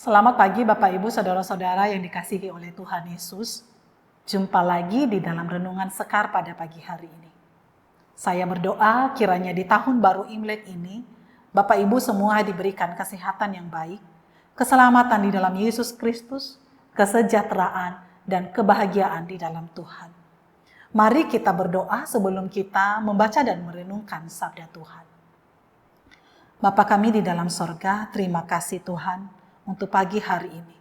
Selamat pagi Bapak Ibu Saudara-saudara yang dikasihi oleh Tuhan Yesus. Jumpa lagi di dalam renungan Sekar pada pagi hari ini. Saya berdoa kiranya di tahun baru Imlek ini, Bapak Ibu semua diberikan kesehatan yang baik, keselamatan di dalam Yesus Kristus, kesejahteraan dan kebahagiaan di dalam Tuhan. Mari kita berdoa sebelum kita membaca dan merenungkan sabda Tuhan. Bapa kami di dalam sorga, terima kasih Tuhan untuk pagi hari ini.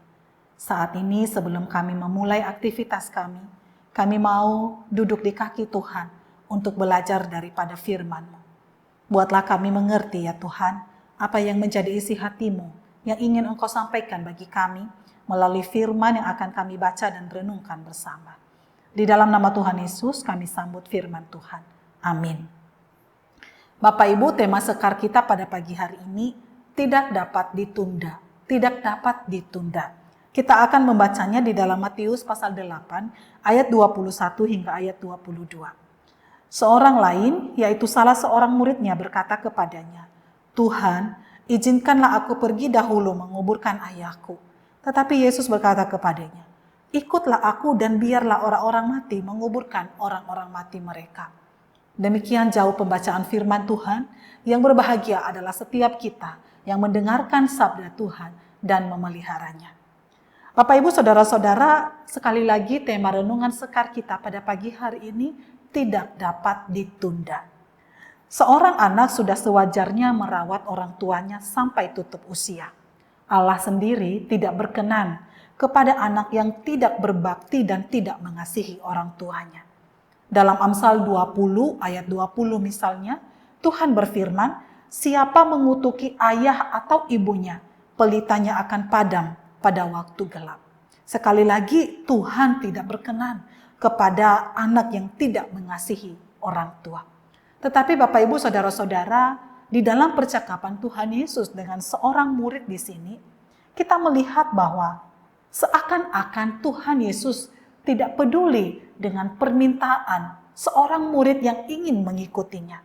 Saat ini sebelum kami memulai aktivitas kami mau duduk di kaki Tuhan untuk belajar daripada firman-Mu. Buatlah kami mengerti ya Tuhan, apa yang menjadi isi hati-Mu yang ingin Engkau sampaikan bagi kami melalui firman yang akan kami baca dan renungkan bersama. Di dalam nama Tuhan Yesus kami sambut firman Tuhan. Amin. Bapak Ibu, tema sekar kita pada pagi hari ini tidak dapat ditunda. Tidak dapat ditunda. Kita akan membacanya di dalam Matius pasal 8 ayat 21 hingga ayat 22. Seorang lain, yaitu salah seorang muridnya berkata kepadanya, "Tuhan, izinkanlah aku pergi dahulu menguburkan ayahku." Tetapi Yesus berkata kepadanya, "Ikutlah aku dan biarlah orang-orang mati menguburkan orang-orang mati mereka." Demikian jauh pembacaan firman Tuhan. Yang berbahagia adalah setiap kita yang mendengarkan sabda Tuhan dan memeliharanya. Bapak Ibu Saudara-saudara, sekali lagi tema renungan sekar kita pada pagi hari ini tidak dapat ditunda. Seorang anak sudah sewajarnya merawat orang tuanya sampai tutup usia. Allah sendiri tidak berkenan kepada anak yang tidak berbakti dan tidak mengasihi orang tuanya. Dalam Amsal 20 ayat 20 misalnya, Tuhan berfirman, "Siapa mengutuki ayah atau ibunya, pelitanya akan padam pada waktu gelap." Sekali lagi, Tuhan tidak berkenan kepada anak yang tidak mengasihi orang tua. Tetapi Bapak Ibu Saudara-saudara, di dalam percakapan Tuhan Yesus dengan seorang murid di sini, kita melihat bahwa seakan-akan Tuhan Yesus tidak peduli dengan permintaan seorang murid yang ingin mengikutinya.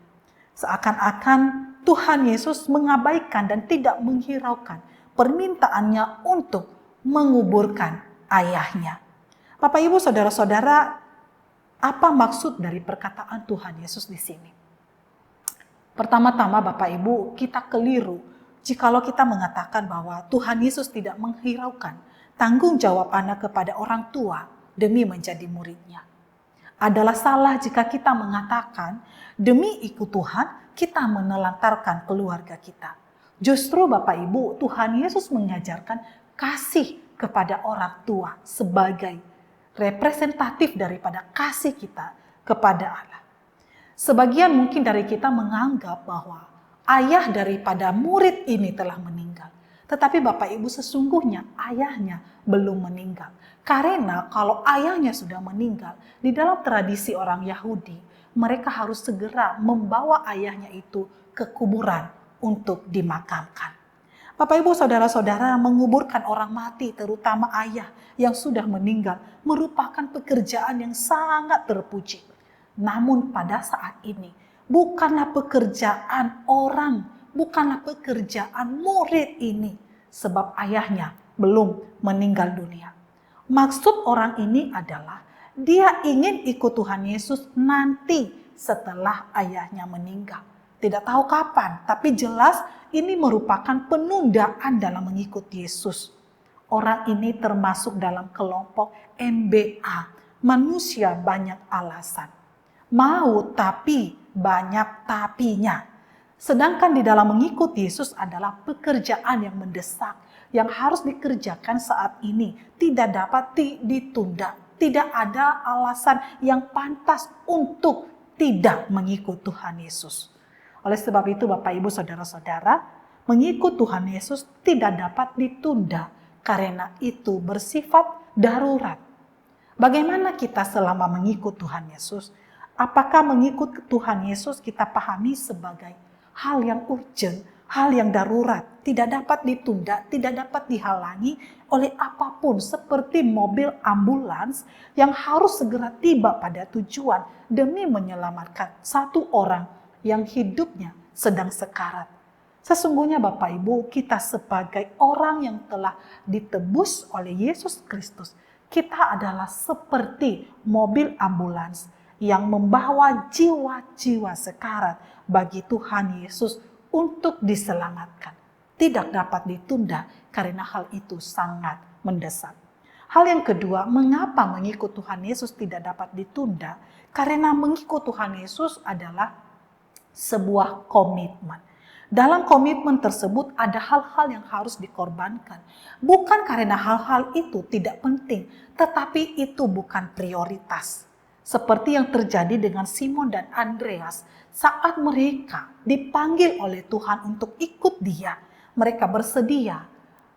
Seakan-akan Tuhan Yesus mengabaikan dan tidak menghiraukan permintaannya untuk menguburkan ayahnya. Bapak Ibu Saudara-saudara, apa maksud dari perkataan Tuhan Yesus di sini? Pertama-tama Bapak Ibu, kita keliru jikalau kita mengatakan bahwa Tuhan Yesus tidak menghiraukan tanggung jawab anak kepada orang tua demi menjadi muridnya. Adalah salah jika kita mengatakan demi ikut Tuhan kita menelantarkan keluarga kita. Justru Bapak Ibu, Tuhan Yesus mengajarkan kasih kepada orang tua sebagai representatif daripada kasih kita kepada Allah. Sebagian mungkin dari kita menganggap bahwa ayah daripada murid ini telah meninggal. Tetapi Bapak Ibu, sesungguhnya ayahnya belum meninggal. Karena kalau ayahnya sudah meninggal, di dalam tradisi orang Yahudi, mereka harus segera membawa ayahnya itu ke kuburan untuk dimakamkan. Bapak Ibu Saudara-saudara, menguburkan orang mati, terutama ayah yang sudah meninggal, merupakan pekerjaan yang sangat terpuji. Namun pada saat ini, bukanlah pekerjaan orang, bukanlah pekerjaan murid ini, sebab ayahnya belum meninggal dunia. Maksud orang ini adalah dia ingin ikut Tuhan Yesus nanti setelah ayahnya meninggal. Tidak tahu kapan, tapi jelas ini merupakan penundaan dalam mengikut Yesus. Orang ini termasuk dalam kelompok MBA, manusia banyak alasan. Mau tapi banyak tapinya. Sedangkan di dalam mengikut Yesus adalah pekerjaan yang mendesak, yang harus dikerjakan saat ini, tidak dapat ditunda. Tidak ada alasan yang pantas untuk tidak mengikut Tuhan Yesus. Oleh sebab itu Bapak Ibu Saudara-saudara, mengikut Tuhan Yesus tidak dapat ditunda karena itu bersifat darurat. Bagaimana kita selama mengikut Tuhan Yesus? Apakah mengikut Tuhan Yesus kita pahami sebagai hal yang urgent, hal yang darurat, tidak dapat ditunda, tidak dapat dihalangi oleh apapun, seperti mobil ambulans yang harus segera tiba pada tujuan demi menyelamatkan satu orang yang hidupnya sedang sekarat. Sesungguhnya Bapak Ibu, kita sebagai orang yang telah ditebus oleh Yesus Kristus, kita adalah seperti mobil ambulans yang membawa jiwa-jiwa sekarat bagi Tuhan Yesus untuk diselamatkan. Tidak dapat ditunda karena hal itu sangat mendesak. Hal yang kedua, mengapa mengikut Tuhan Yesus tidak dapat ditunda? Karena mengikut Tuhan Yesus adalah sebuah komitmen. Dalam komitmen tersebut ada hal-hal yang harus dikorbankan. Bukan karena hal-hal itu tidak penting, tetapi itu bukan prioritas. Seperti yang terjadi dengan Simon dan Andreas saat mereka dipanggil oleh Tuhan untuk ikut Dia. Mereka bersedia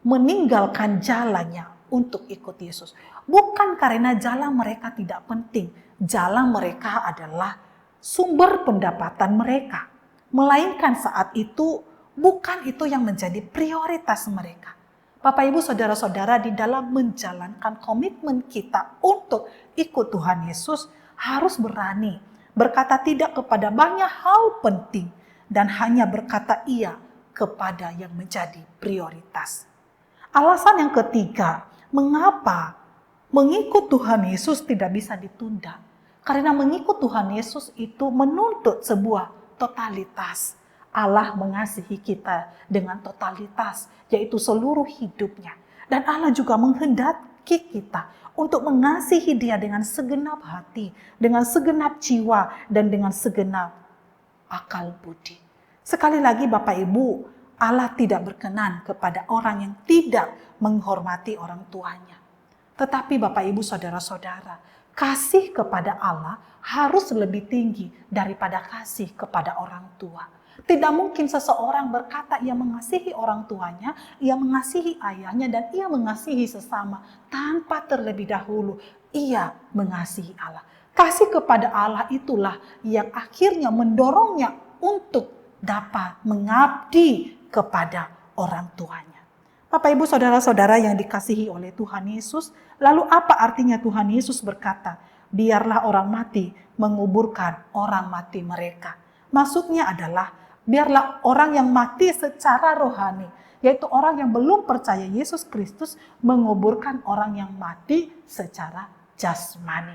meninggalkan jalannya untuk ikut Yesus. Bukan karena jalan mereka tidak penting. Jalan mereka adalah sumber pendapatan mereka. Melainkan saat itu bukan itu yang menjadi prioritas mereka. Bapak Ibu Saudara-saudara, di dalam menjalankan komitmen kita untuk ikut Tuhan Yesus harus berani berkata tidak kepada banyak hal penting dan hanya berkata iya kepada yang menjadi prioritas. Alasan yang ketiga, mengapa mengikut Tuhan Yesus tidak bisa ditunda? Karena mengikut Tuhan Yesus itu menuntut sebuah totalitas. Allah mengasihi kita dengan totalitas, yaitu seluruh hidupnya. Dan Allah juga menghendaki kita untuk mengasihi Dia dengan segenap hati, dengan segenap jiwa, dan dengan segenap akal budi. Sekali lagi Bapak Ibu, Allah tidak berkenan kepada orang yang tidak menghormati orang tuanya. Tetapi Bapak Ibu Saudara-saudara, kasih kepada Allah harus lebih tinggi daripada kasih kepada orang tua. Tidak mungkin seseorang berkata ia mengasihi orang tuanya, ia mengasihi ayahnya, dan ia mengasihi sesama tanpa terlebih dahulu ia mengasihi Allah. Kasih kepada Allah itulah yang akhirnya mendorongnya untuk dapat mengabdi kepada orang tuanya. Bapak Ibu Saudara-saudara yang dikasihi oleh Tuhan Yesus, lalu apa artinya Tuhan Yesus berkata, biarlah orang mati menguburkan orang mati mereka. Maksudnya adalah, biarlah orang yang mati secara rohani, yaitu orang yang belum percaya Yesus Kristus, menguburkan orang yang mati secara jasmani.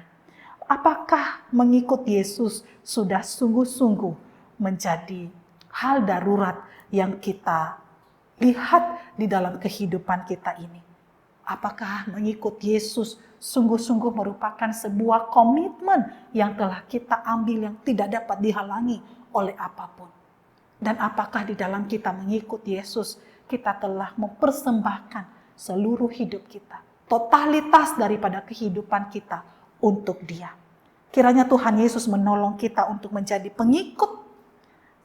Apakah mengikut Yesus sudah sungguh-sungguh menjadi hal darurat yang kita lihat di dalam kehidupan kita ini? Apakah mengikut Yesus sungguh-sungguh merupakan sebuah komitmen yang telah kita ambil yang tidak dapat dihalangi oleh apapun? Dan apakah di dalam kita mengikut Yesus, kita telah mempersembahkan seluruh hidup kita, totalitas daripada kehidupan kita untuk Dia? Kiranya Tuhan Yesus menolong kita untuk menjadi pengikut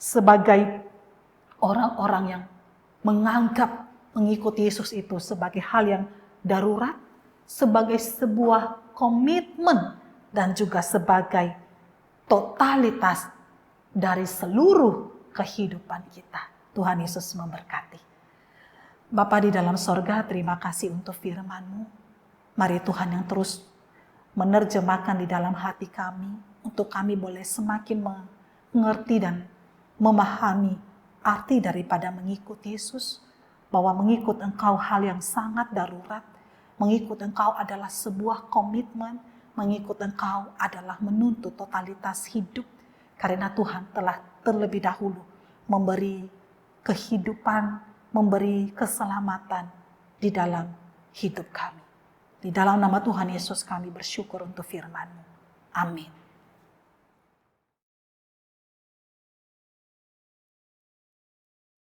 sebagai orang-orang yang menganggap mengikuti Yesus itu sebagai hal yang darurat, sebagai sebuah komitmen, dan juga sebagai totalitas dari seluruh kehidupan kita. Tuhan Yesus memberkati. Bapa di dalam sorga, terima kasih untuk firman-Mu. Mari Tuhan yang terus menerjemahkan di dalam hati kami, untuk kami boleh semakin mengerti dan memahami arti daripada mengikut Yesus, bahwa mengikut Engkau hal yang sangat darurat, mengikut Engkau adalah sebuah komitmen, mengikut Engkau adalah menuntut totalitas hidup, karena Tuhan telah terlebih dahulu memberi kehidupan, memberi keselamatan di dalam hidup kami. Di dalam nama Tuhan Yesus kami bersyukur untuk firman-Mu. Amin.